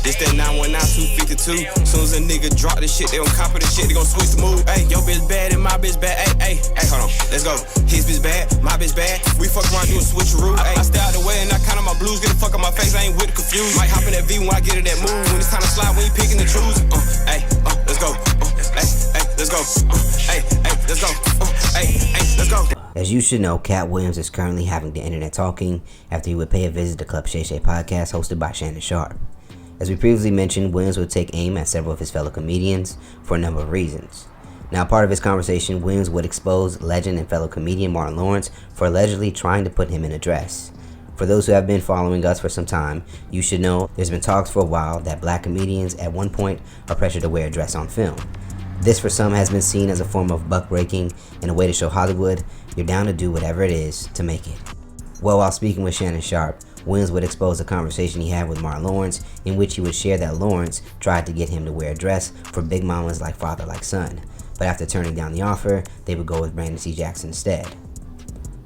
This that 919 252. Soon as a nigga drop this shit, they gon' copy the shit, they gon' switch the move. Hey, your bitch bad and my bitch bad. Hey, hold on, let's go. His bitch bad, my bitch bad. We fuck around, do a switcheroo. I stay out the way and I count on my blues. Get the fuck on my face, I ain't with the confused. Might hop in that V when I get in that move. When it's time to slide, when you picking the truths. Let's go. Let's go. Let's go. Let's go. As you should know, Katt Williams is currently having the internet talking after he would pay a visit to Club SHAY podcast hosted by Shannon Sharpe. As we previously mentioned, Williams would take aim at several of his fellow comedians for a number of reasons. Now, part of his conversation, Williams would expose legend and fellow comedian Martin Lawrence for allegedly trying to put him in a dress. For those who have been following us for some time, you should know there's been talks for a while that black comedians at one point are pressured to wear a dress on film. This for some has been seen as a form of buck breaking and a way to show Hollywood you're down to do whatever it is to make it. Well, while speaking with Shannon Sharpe, Williams would expose a conversation he had with Martin Lawrence in which he would share that Lawrence tried to get him to wear a dress for big mamas like Father Like Son, but after turning down the offer, they would go with Brandon C. Jackson instead.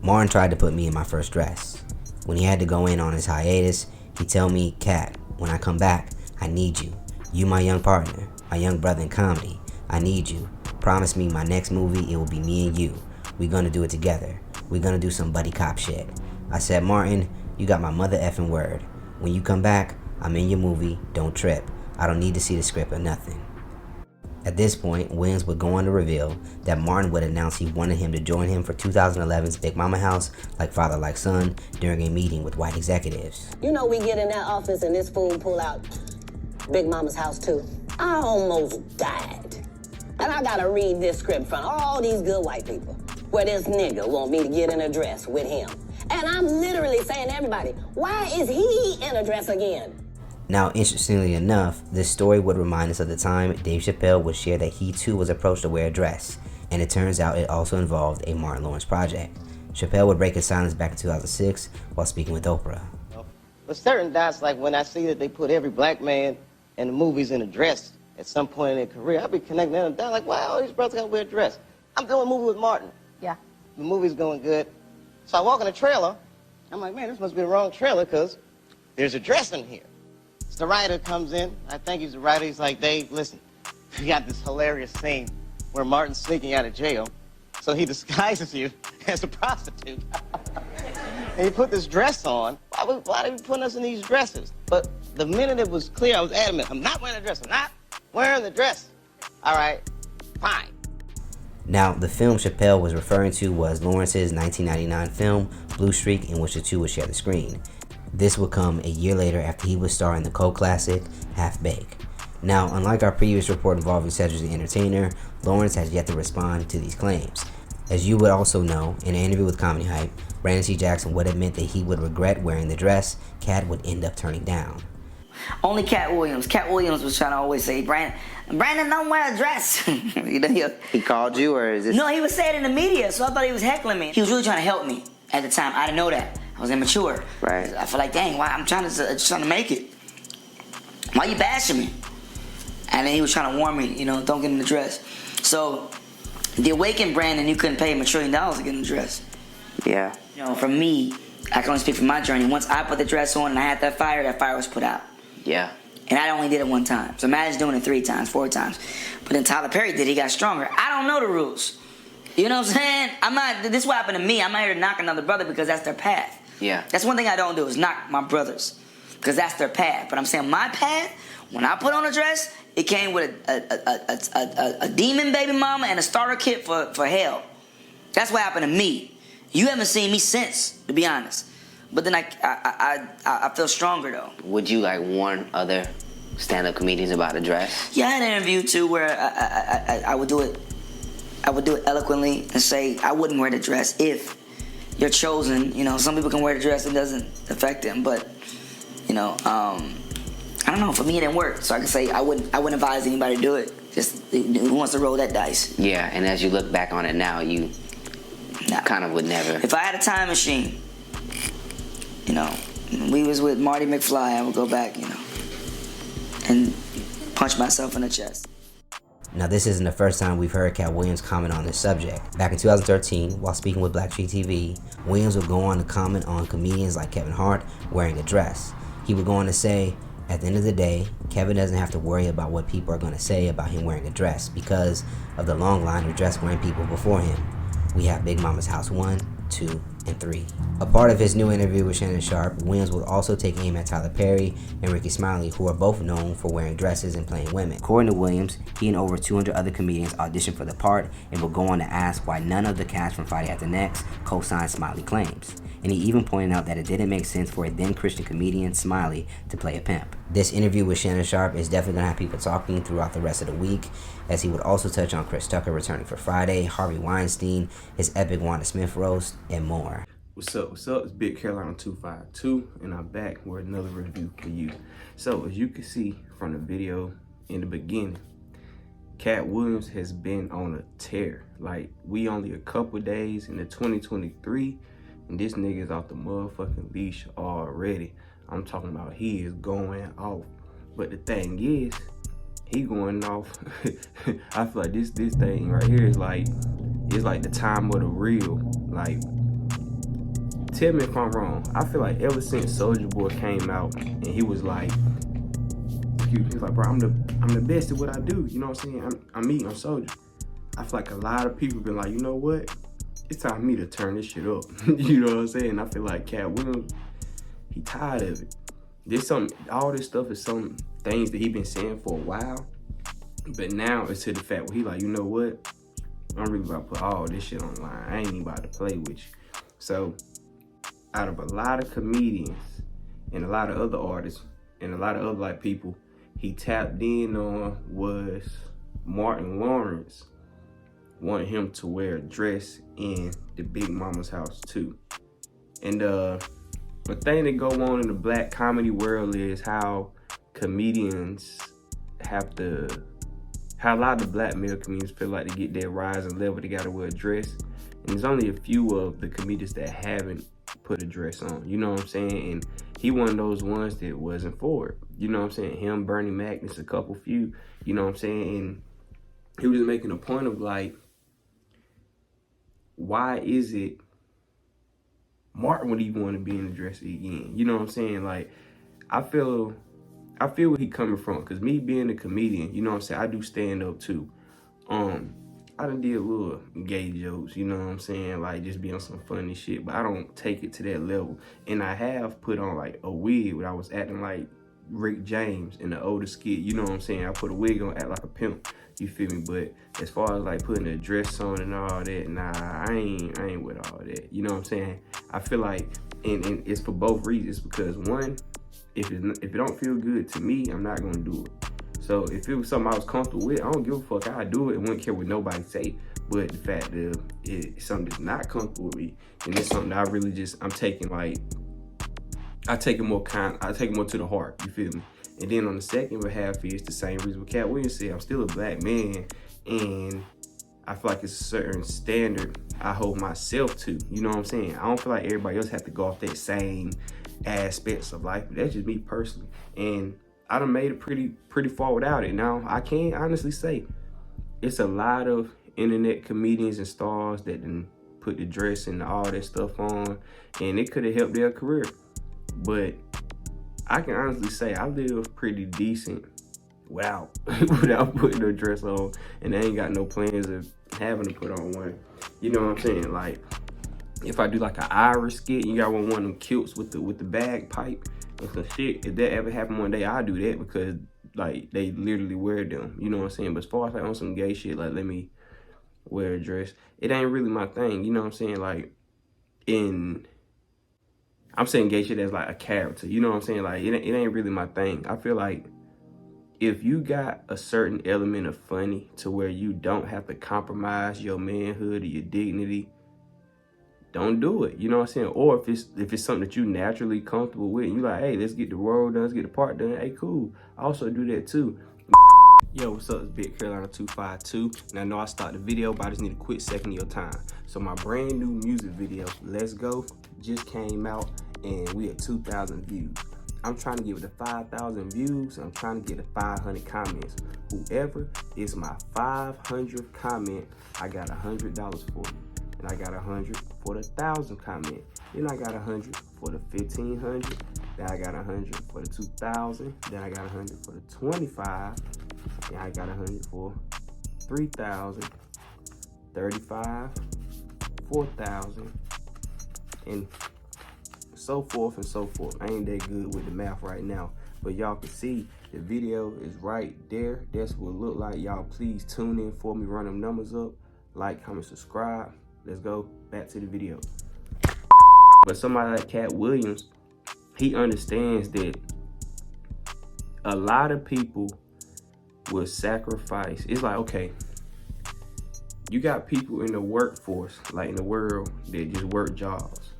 Martin tried to put me in my first dress. When he had to go in on his hiatus, he'd tell me, "Katt, when I come back, I need you. You my young partner, my young brother in comedy. I need you. Promise me my next movie, it will be me and you. We gonna do it together. We gonna do some buddy cop shit." I said, "Martin, you got my mother effing word. When you come back, I'm in your movie, don't trip. I don't need to see the script or nothing." At this point, Williams would go on to reveal that Martin would announce he wanted him to join him for 2011's Big Mama House Like Father Like Son during a meeting with white executives. You know, we get in that office and this fool pull out Big Mama's House too. I almost died. And I gotta read this script from all these good white people where this nigga want me to get in a dress with him. And I'm literally saying to everybody, why is he in a dress again? Now, interestingly enough, this story would remind us of the time Dave Chappelle would share that he too was approached to wear a dress, and it turns out it also involved a Martin Lawrence project. Chappelle would break his silence back in 2006 while speaking with Oprah. But certain dots, like when I see that they put every black man in the movies in a dress at some point in their career, I'll be connecting them down like, wow, all these brothers gotta wear a dress. I'm doing a movie with Martin. Yeah. The movie's going good. So I walk in the trailer, I'm like, man, this must be the wrong trailer because there's a dress in here. So the writer comes in, I think he's the writer, he's like, Dave, listen, we got this hilarious scene where Martin's sneaking out of jail, so he disguises you as a prostitute. And he put this dress on. Why are you putting us in these dresses? But the minute it was clear, I was adamant, I'm not wearing a dress, I'm not wearing the dress. All right, fine. Now, the film Chappelle was referring to was Lawrence's 1999 film, Blue Streak, in which the two would share the screen. This would come a year later after he would star in the cult classic, Half Baked. Now, unlike our previous report involving Cedric the Entertainer, Lawrence has yet to respond to these claims. As you would also know, in an interview with Comedy Hype, Brandon C. Jackson would admit that he would regret wearing the dress Katt would end up turning down. Only Katt Williams. Katt Williams was trying to always say, Brandon, don't wear a dress. He called you, or is this? No, he was saying it in the media, so I thought he was heckling me. He was really trying to help me at the time. I didn't know that. I was immature. Right. I feel like, dang, why? I'm trying to make it. Why you bashing me? And then he was trying to warn me, don't get in the dress. So, the awakened Brandon, you couldn't pay him $1 trillion to get in the dress. Yeah. For me, I can only speak for my journey. Once I put the dress on and I had that fire was put out. Yeah. And I only did it one time. So imagine doing it 3 times, 4 times. But then Tyler Perry did, he got stronger. I don't know the rules. You know what I'm saying? This is what happened to me. I'm not here to knock another brother because that's their path. Yeah. That's one thing I don't do is knock my brothers because that's their path. But I'm saying my path, when I put on a dress, it came with a demon baby mama and a starter kit for hell. That's what happened to me. You haven't seen me since, to be honest. But then I feel stronger though. Would you warn other stand-up comedians about a dress? Yeah, I had an interview too where I would do it. I would do it eloquently and say I wouldn't wear the dress if you're chosen. Some people can wear the dress, it doesn't affect them. But I don't know. For me, it didn't work. So I can say I wouldn't advise anybody to do it. Just who wants to roll that dice? Yeah, and as you look back on it now, you kind of would never. If I had a time machine, we was with Marty McFly, I would go back, and punch myself in the chest. Now, this isn't the first time we've heard Katt Williams comment on this subject. Back in 2013, while speaking with Black Street TV, Williams would go on to comment on comedians like Kevin Hart wearing a dress. He would go on to say, At the end of the day, Kevin doesn't have to worry about what people are going to say about him wearing a dress because of the long line of dress-wearing people before him. We have Big Mama's House 1, 2, and 3. A part of his new interview with Shannon Sharpe, Williams will also take aim at Tyler Perry and Ricky Smiley, who are both known for wearing dresses and playing women. According to Williams, he and over 200 other comedians auditioned for the part and will go on to ask why none of the cast from Friday After Next co-signed Smiley claims. And he even pointed out that it didn't make sense for a then Christian comedian, Smiley, to play a pimp. This interview with Shannon Sharpe is definitely going to have people talking throughout the rest of the week, as he would also touch on Chris Tucker returning for Friday, Harvey Weinstein, his epic Wanda Smith roast, and more. What's up? It's Big Carolina 252, and I'm back with another review for you. So, as you can see from the video in the beginning, Katt Williams has been on a tear. Like, we only a couple days into 2023, and this nigga's off the motherfucking leash already. I'm talking about he is going off. But the thing is, he going off. I feel like this thing right here is like, it's like the time of the real. Like, tell me if I'm wrong. I feel like ever since Soulja Boy came out and he was like, bro, I'm the best at what I do. You know what I'm saying? I'm Soulja. I feel like a lot of people been like, you know what? It's time for me to turn this shit up. You know what I'm saying? I feel like Katt Williams, he tired of it. All this stuff is some things that he been saying for a while. But now it's to the fact where he like, you know what? I'm really about to put all this shit online. I ain't even about to play with you. So, out of a lot of comedians and a lot of other artists and a lot of other like people he tapped in on was Martin Lawrence wanted him to wear a dress in the Big Mama's House too. And the thing that go on in the black comedy world is how comedians how a lot of the black male comedians feel like to get their rise and level, they gotta wear a dress. And there's only a few of the comedians that haven't put a dress on, you know what I'm saying? And he one of those ones that wasn't for it, you know what I'm saying? Him, Bernie Mac, there's a couple few, you know what I'm saying? And he was making a point of like, why is it Martin would even want to be in the dress again? You know what I'm saying? Like, I feel where he coming from, because me being a comedian, you know what I'm saying, I do stand up too. I done did little gay jokes, you know what I'm saying? Like, just be on some funny shit, but I don't take it to that level. And I have put on, like, a wig when I was acting like Rick James in the older skit, you know what I'm saying? I put a wig on, act like a pimp, you feel me? But as far as, like, putting a dress on and all that, nah, I ain't with all that, you know what I'm saying? I feel like, and it's for both reasons, because one, if it don't feel good to me, I'm not gonna do it. So if it was something I was comfortable with, I don't give a fuck. I'd do it and wouldn't care what nobody say. But the fact that it's something that's not comfortable with me, and it's something that I really I'm taking like, I take it more to the heart, you feel me? And then on the second behalf is the same reason what Katt Williams said, I'm still a black man, and I feel like it's a certain standard I hold myself to, you know what I'm saying? I don't feel like everybody else has to go off that same aspects of life, but that's just me personally. And I done made it pretty far without it. Now, I can honestly say it's a lot of internet comedians and stars that done put the dress and all that stuff on, and it could have helped their career. But I can honestly say I live pretty decent without putting a dress on, and I ain't got no plans of having to put on one. You know what I'm saying? Like, if I do like an Irish skit, you got one of them kilts with the bagpipe and some shit. If that ever happen one day, I'll do that, because like they literally wear them. You know what I'm saying? But as far as like on some gay shit, like let me wear a dress, it ain't really my thing. You know what I'm saying? Like, I'm saying gay shit as like a character. You know what I'm saying? Like it ain't really my thing. I feel like if you got a certain element of funny to where you don't have to compromise your manhood or your dignity, don't do it. You know what I'm saying? Or if it's something that you naturally comfortable with, and you like, hey, let's get the road done, let's get the part done. Hey, cool. I also do that too. Yo, what's up? It's Big Carolina 252. And I know I started the video, but I just need a quick second of your time. So my brand new music video, Let's Go, just came out, and we at 2,000 views. I'm trying to get with the 5,000 views, and I'm trying to get the 500 comments. Whoever is my 500th comment, I got $100 for you. And I got 100 for the 1,000 comment. Then I got 100 for the 1,500. Then I got 100 for the 2,000. Then I got 100 for the 25. Then I got 100 for 3,000, 35, 4,000, and so forth and so forth. I ain't that good with the math right now, but y'all can see the video is right there. That's what it look like. Y'all please tune in for me, run them numbers up, like, comment, subscribe. Let's go back to the video. But somebody like Katt Williams, he understands that a lot of people will sacrifice. It's like, okay, you got people in the workforce, like in the world, that just work jobs.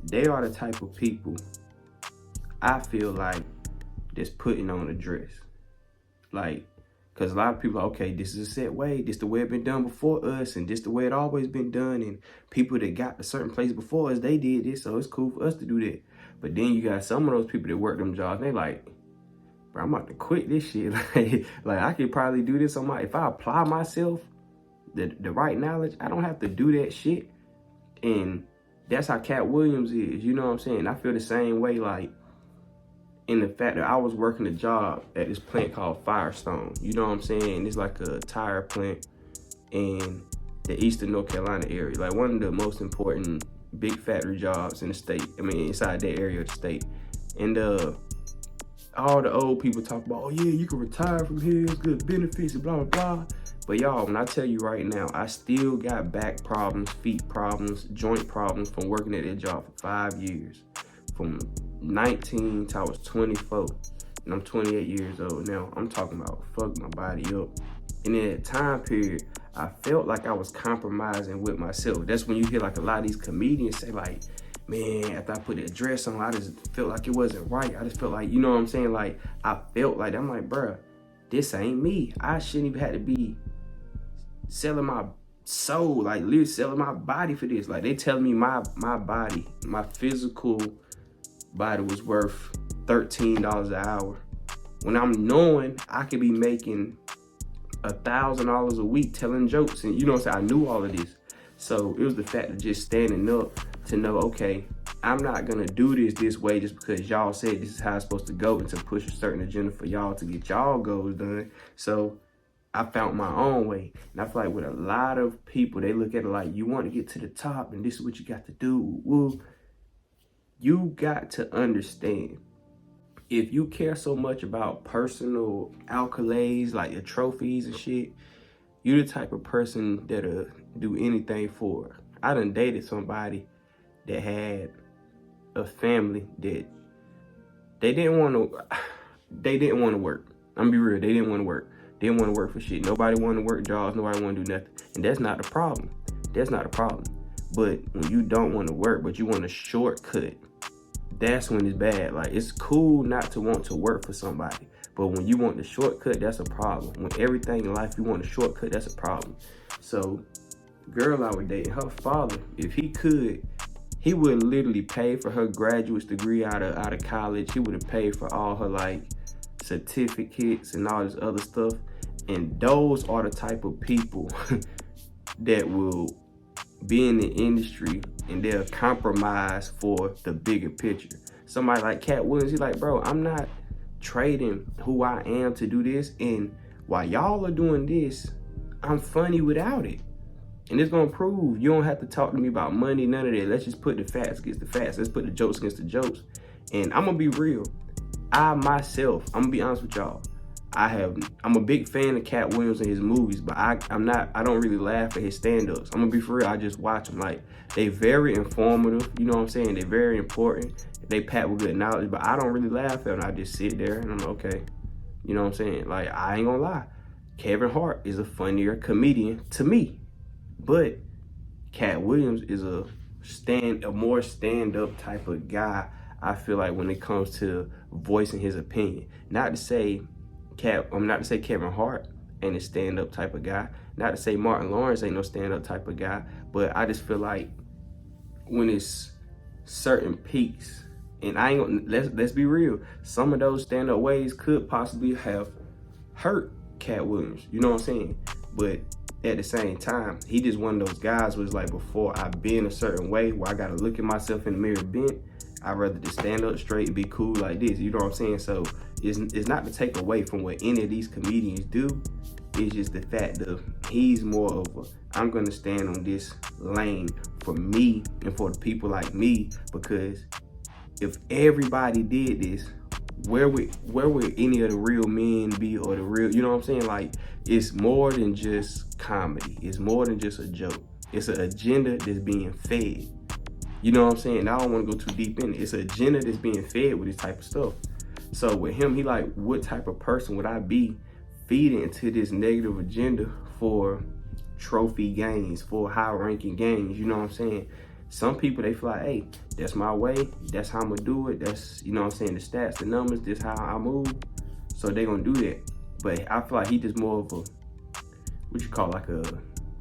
They are the type of people, I feel like, that's putting on a dress. Like, because a lot of people are, okay, this is a set way, this the way it been done before us, and this the way it always been done, and people that got to certain place before us, they did this, so it's cool for us to do that. But then you got some of those people that work them jobs, they like, bro, I'm about to quit this shit. like I could probably do this on my, if I apply myself, the right knowledge, I don't have to do that shit. And that's how Katt Williams is, you know what I'm saying? I feel the same way, like, in the fact that I was working a job at this plant called Firestone, you know what I'm saying? It's like a tire plant in the eastern North Carolina area, like one of the most important big factory jobs in the state. I mean, inside that area of the state. And all the old people talk about, oh yeah, you can retire from here, it's good benefits and blah, blah, blah. But y'all, when I tell you right now, I still got back problems, feet problems, joint problems from working at that job for 5 years. From 19 till I was 24. And I'm 28 years old now. I'm talking about fuck my body up. And in that time period, I felt like I was compromising with myself. That's when you hear like a lot of these comedians say like, man, after I put that dress on, I just felt like it wasn't right. I just felt like, you know what I'm saying? Like, I felt like, I'm like, bruh, this ain't me. I shouldn't even have to be selling my soul, like literally selling my body for this. Like, they telling me my body, my physical body was worth $13 an hour. When I'm knowing I could be making $1,000 a week telling jokes, and you know what I'm saying, I knew all of this. So it was the fact of just standing up to know, okay, I'm not gonna do this way just because y'all said this is how it's supposed to go, and to push a certain agenda for y'all to get y'all goals done. So I found my own way. And I feel like with a lot of people, they look at it like, you want to get to the top and this is what you got to do. Well, you got to understand, if you care so much about personal accolades, like your trophies and shit, you the type of person that'll do anything for it. I done dated somebody that had a family that they didn't want to work. I'm gonna be real, they didn't want to work. They didn't want to work for shit. Nobody wanted to work jobs, nobody want to do nothing. And that's not the problem. That's not a problem. But when you don't want to work, but you want a shortcut, that's when it's bad. Like, it's cool not to want to work for somebody, but when you want the shortcut, that's a problem. When everything in life you want a shortcut, that's a problem. So, girl I was dating, her father, if he could, he would literally pay for her graduate degree out of college. He would have paid for all her like certificates and all this other stuff. And those are the type of people that will be in the industry and they'll compromise for the bigger picture. Somebody like Katt Williams, he's like, bro, I'm not trading who I am to do this. And while y'all are doing this, I'm funny without it. And it's gonna prove you don't have to talk to me about money, none of that. Let's just put the facts against the facts. Let's put the jokes against the jokes. And I'm gonna be real. I myself, I'm gonna be honest with y'all, I'm a big fan of Katt Williams and his movies, but I don't really laugh at his stand-ups. I'm gonna be for real, I just watch them. Like, they very informative, you know what I'm saying? They're very important. They packed with good knowledge, but I don't really laugh at them. I just sit there and I'm like, okay, you know what I'm saying? Like, I ain't gonna lie, Kevin Hart is a funnier comedian to me, but Katt Williams is a more stand-up type of guy, I feel like, when it comes to voicing his opinion. Not to say Kevin Hart ain't a stand-up type of guy. Not to say Martin Lawrence ain't no stand-up type of guy. But I just feel like when it's certain peaks, and I ain't gonna, let's be real, some of those stand-up ways could possibly have hurt Katt Williams. You know what I'm saying? But at the same time, he just one of those guys where it's like, before I been a certain way where I gotta look at myself in the mirror bent, I'd rather just stand up straight and be cool like this. You know what I'm saying? So it's not to take away from what any of these comedians do. It's just the fact that he's more of a, I'm gonna stand on this lane for me and for the people like me, because if everybody did this, where would any of the real men be, or the real, you know what I'm saying? Like, it's more than just comedy. It's more than just a joke. It's an agenda that's being fed. You know what I'm saying? I don't want to go too deep in it. It's an agenda that's being fed with this type of stuff. So with him, he like, what type of person would I be feeding into this negative agenda for trophy gains, for high ranking gains? You know what I'm saying? Some people, they feel like, hey, that's my way. That's how I'm gonna do it. That's, you know what I'm saying, the stats, the numbers, this how I move. So they gonna do that. But I feel like he just more of a, what you call like a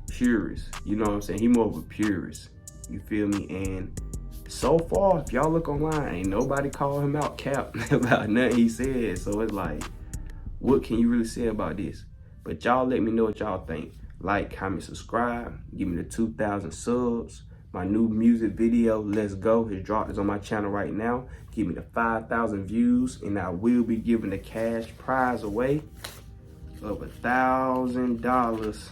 purist. You know what I'm saying? He more of a purist. You feel me? And so far, if y'all look online, ain't nobody call him out cap about nothing he said. So it's like, what can you really say about this? But y'all let me know what y'all think. Like, comment, subscribe. Give me the 2,000 subs. My new music video, Let's Go, is dropped. It's on my channel right now. Give me the 5,000 views, and I will be giving the cash prize away of $1,000.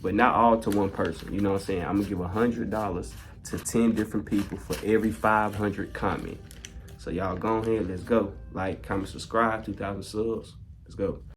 But not all to one person. You know what I'm saying? I'm gonna give $100 to 10 different people for every 500 comment. So y'all go ahead, let's go. Like, comment, subscribe, 2,000 subs. Let's go.